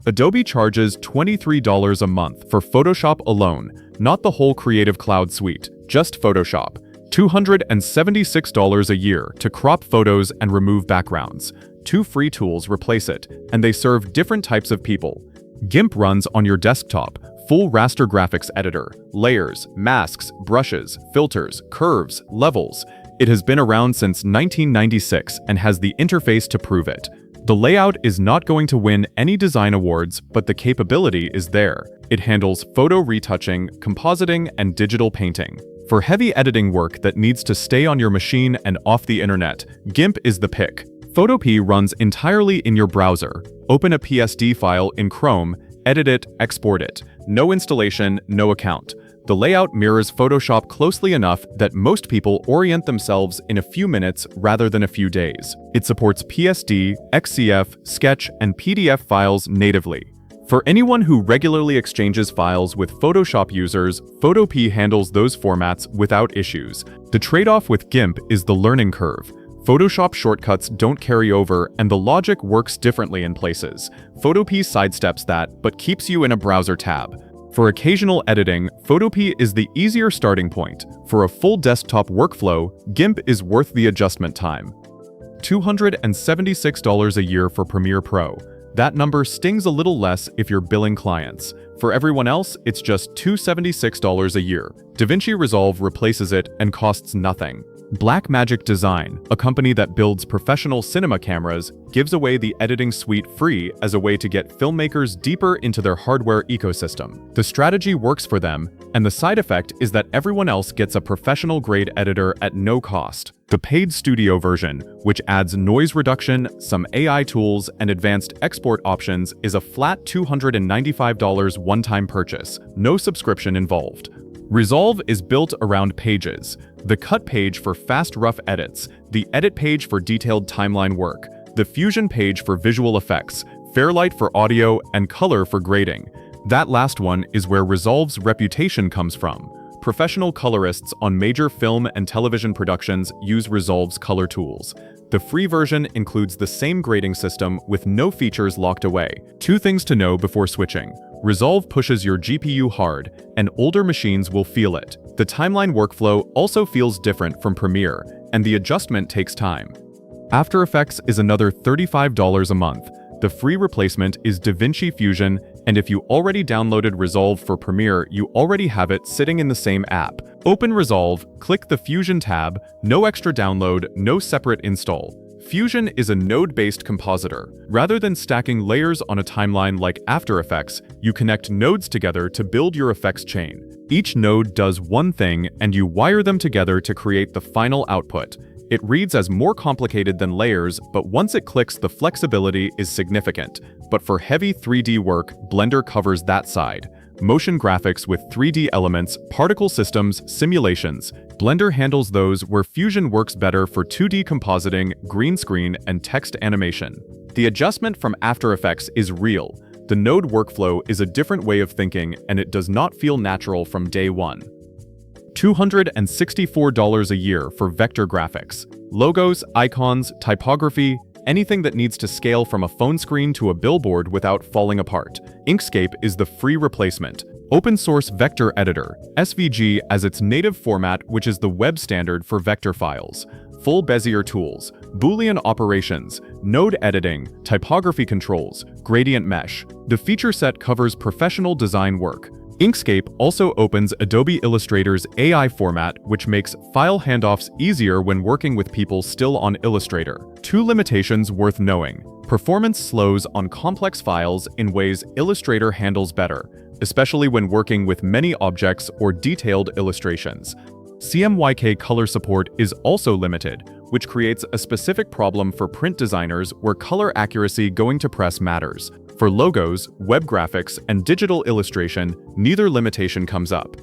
Adobe charges $23 a month for Photoshop alone, not the whole Creative Cloud suite, just Photoshop. $276 a year to crop photos and remove backgrounds. 2 free tools replace it, and they serve different types of people. GIMP runs on your desktop, full raster graphics editor, layers, masks, brushes, filters, curves, levels. It has been around since 1996 and has the interface to prove it. The layout is not going to win any design awards, but the capability is there. It handles photo retouching, compositing, and digital painting. For heavy editing work that needs to stay on your machine and off the internet, GIMP is the pick. Photopea runs entirely in your browser. Open a PSD file in Chrome, edit it, export it. No installation, no account. The layout mirrors Photoshop closely enough that most people orient themselves in a few minutes rather than a few days. It supports PSD, XCF, Sketch, and PDF files natively. For anyone who regularly exchanges files with Photoshop users, Photopea handles those formats without issues. The trade-off with GIMP is the learning curve. Photoshop shortcuts don't carry over, and the logic works differently in places. Photopea sidesteps that, but keeps you in a browser tab. For occasional editing, Photopea is the easier starting point. For a full desktop workflow, GIMP is worth the adjustment time. $276 a year for Premiere Pro. That number stings a little less if you're billing clients. For everyone else, it's just $276 a year. DaVinci Resolve replaces it and costs nothing. Blackmagic Design, a company that builds professional cinema cameras, gives away the editing suite free as a way to get filmmakers deeper into their hardware ecosystem. The strategy works for them, and the side effect is that everyone else gets a professional-grade editor at no cost. The paid studio version, which adds noise reduction, some AI tools, and advanced export options, is a flat $295 one-time purchase, no subscription involved. Resolve is built around pages. The cut page for fast, rough edits, the edit page for detailed timeline work, the Fusion page for visual effects, Fairlight for audio, and color for grading. That last one is where Resolve's reputation comes from. Professional colorists on major film and television productions use Resolve's color tools. The free version includes the same grading system with no features locked away. 2 things to know before switching. Resolve pushes your GPU hard, and older machines will feel it. The timeline workflow also feels different from Premiere, and the adjustment takes time. After Effects is another $35 a month. The free replacement is DaVinci Fusion, and if you already downloaded Resolve for Premiere, you already have it sitting in the same app. Open Resolve, click the Fusion tab, no extra download, no separate install. Fusion is a node-based compositor. Rather than stacking layers on a timeline like After Effects, you connect nodes together to build your effects chain. Each node does one thing, and you wire them together to create the final output. It reads as more complicated than layers, but once it clicks, the flexibility is significant. But for heavy 3D work, Blender covers that side. Motion graphics with 3D elements, particle systems, simulations. Blender handles those where Fusion works better for 2D compositing, green screen, and text animation. The adjustment from After Effects is real. The node workflow is a different way of thinking, and it does not feel natural from day one. $264 a year for vector graphics. Logos, icons, typography, anything that needs to scale from a phone screen to a billboard without falling apart. Inkscape is the free replacement. Open source vector editor, SVG as its native format, which is the web standard for vector files. Full Bezier tools, Boolean operations, node editing, typography controls, gradient mesh. The feature set covers professional design work. Inkscape also opens Adobe Illustrator's AI format, which makes file handoffs easier when working with people still on Illustrator. 2 limitations worth knowing. Performance slows on complex files in ways Illustrator handles better, especially when working with many objects or detailed illustrations. CMYK color support is also limited, which creates a specific problem for print designers where color accuracy going to press matters. For logos, web graphics, and digital illustration, neither limitation comes up.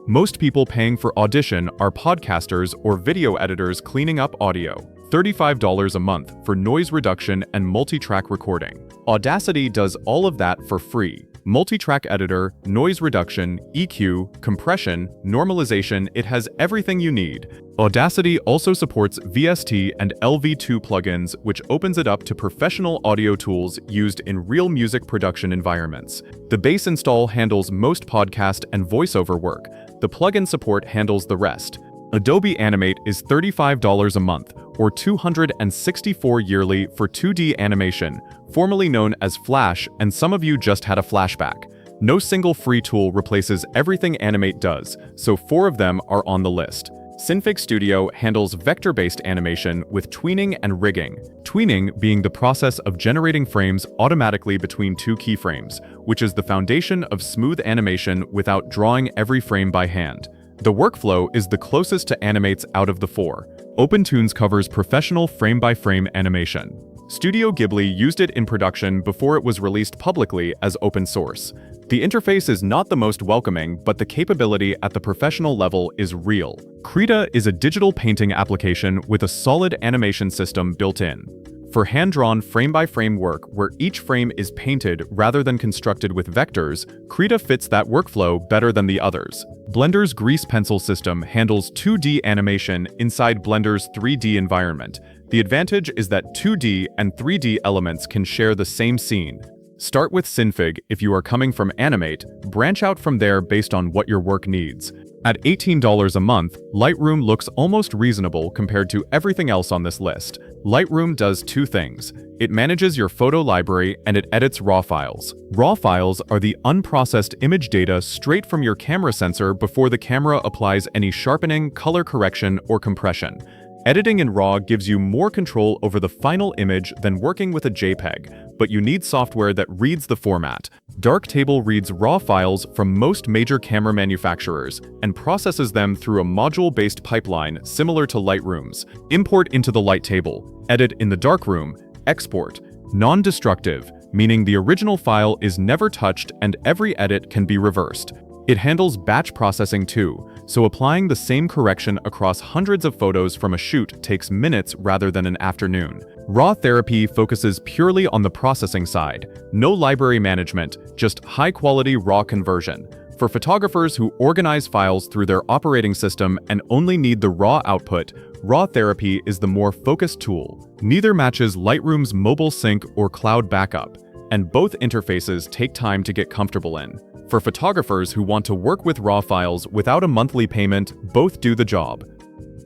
Most people paying for Audition are podcasters or video editors cleaning up audio. $35 a month for noise reduction and multi-track recording. Audacity does all of that for free. multi-track editor, noise reduction, EQ, compression, normalization. It has everything you need. Audacity also supports VST and LV2 plugins, which opens it up to professional audio tools used in real music production environments. The base install handles most podcast and voiceover work. The plugin support handles the rest. Adobe Animate is $35 a month, or $264 yearly for 2D animation, formerly known as Flash, and some of you just had a flashback. No single free tool replaces everything Animate does, so 4 of them are on the list. Synfig Studio handles vector-based animation with tweening and rigging. Tweening being the process of generating frames automatically between 2 keyframes, which is the foundation of smooth animation without drawing every frame by hand. The workflow is the closest to Animate's out of the 4. OpenToonz covers professional frame-by-frame animation. Studio Ghibli used it in production before it was released publicly as open source. The interface is not the most welcoming, but the capability at the professional level is real. Krita is a digital painting application with a solid animation system built in. For hand-drawn frame-by-frame work where each frame is painted rather than constructed with vectors, Krita fits that workflow better than the others. Blender's Grease Pencil system handles 2D animation inside Blender's 3D environment. The advantage is that 2D and 3D elements can share the same scene. Start with Synfig if you are coming from Animate, branch out from there based on what your work needs. At $18 a month, Lightroom looks almost reasonable compared to everything else on this list. Lightroom does 2 things. It manages your photo library and it edits RAW files. RAW files are the unprocessed image data straight from your camera sensor before the camera applies any sharpening, color correction, or compression. Editing in RAW gives you more control over the final image than working with a JPEG, but you need software that reads the format. Darktable reads RAW files from most major camera manufacturers and processes them through a module-based pipeline similar to Lightroom's. Import into the light table, edit in the darkroom, export. Non-destructive, meaning the original file is never touched and every edit can be reversed. It handles batch processing too, so applying the same correction across hundreds of photos from a shoot takes minutes rather than an afternoon. RawTherapee focuses purely on the processing side. No library management, just high-quality RAW conversion. For photographers who organize files through their operating system and only need the raw output, RawTherapee is the more focused tool. Neither matches Lightroom's mobile sync or cloud backup, and both interfaces take time to get comfortable in. For photographers who want to work with RAW files without a monthly payment, both do the job.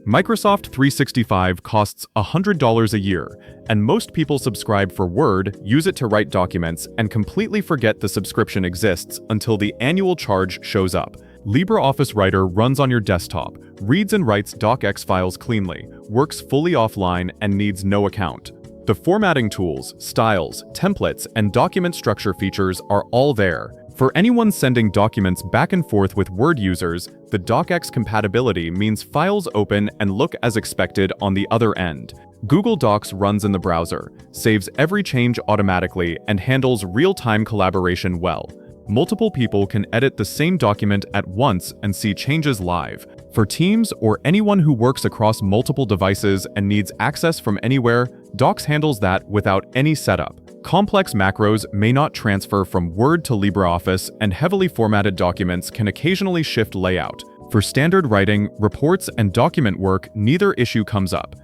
Microsoft 365 costs $100 a year, and most people subscribe for Word, use it to write documents, and completely forget the subscription exists until the annual charge shows up. LibreOffice Writer runs on your desktop, reads and writes docx files cleanly, works fully offline, and needs no account. The formatting tools, styles, templates, and document structure features are all there. For anyone sending documents back and forth with Word users, the docx compatibility means files open and look as expected on the other end. Google Docs runs in the browser, saves every change automatically, and handles real-time collaboration well. Multiple people can edit the same document at once and see changes live. For teams or anyone who works across multiple devices and needs access from anywhere, Docs handles that without any setup. Complex macros may not transfer from Word to LibreOffice, and heavily formatted documents can occasionally shift layout. For standard writing, reports, and document work, neither issue comes up.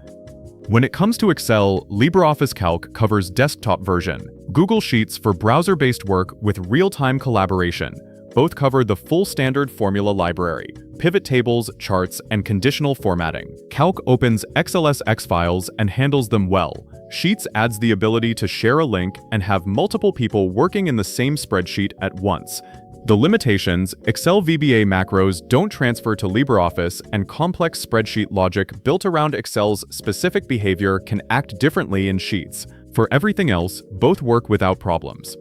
When it comes to Excel, LibreOffice Calc covers desktop version. Google Sheets for browser-based work with real-time collaboration. Both cover the full standard formula library, pivot tables, charts, and conditional formatting. Calc opens XLSX files and handles them well. Sheets adds the ability to share a link and have multiple people working in the same spreadsheet at once. The limitations: Excel VBA macros don't transfer to LibreOffice, and complex spreadsheet logic built around Excel's specific behavior can act differently in Sheets. For everything else, both work without problems.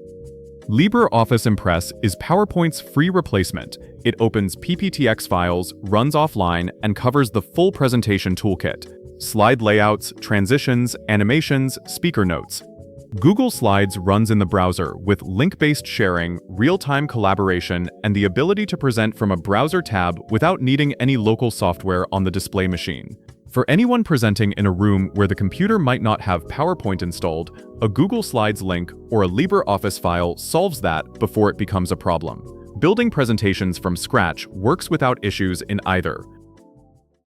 LibreOffice Impress is PowerPoint's free replacement. It opens PPTX files, runs offline, and covers the full presentation toolkit. Slide layouts, transitions, animations, speaker notes. Google Slides runs in the browser with link-based sharing, real-time collaboration, and the ability to present from a browser tab without needing any local software on the display machine. For anyone presenting in a room where the computer might not have PowerPoint installed, a Google Slides link or a LibreOffice file solves that before it becomes a problem. Building presentations from scratch works without issues in either.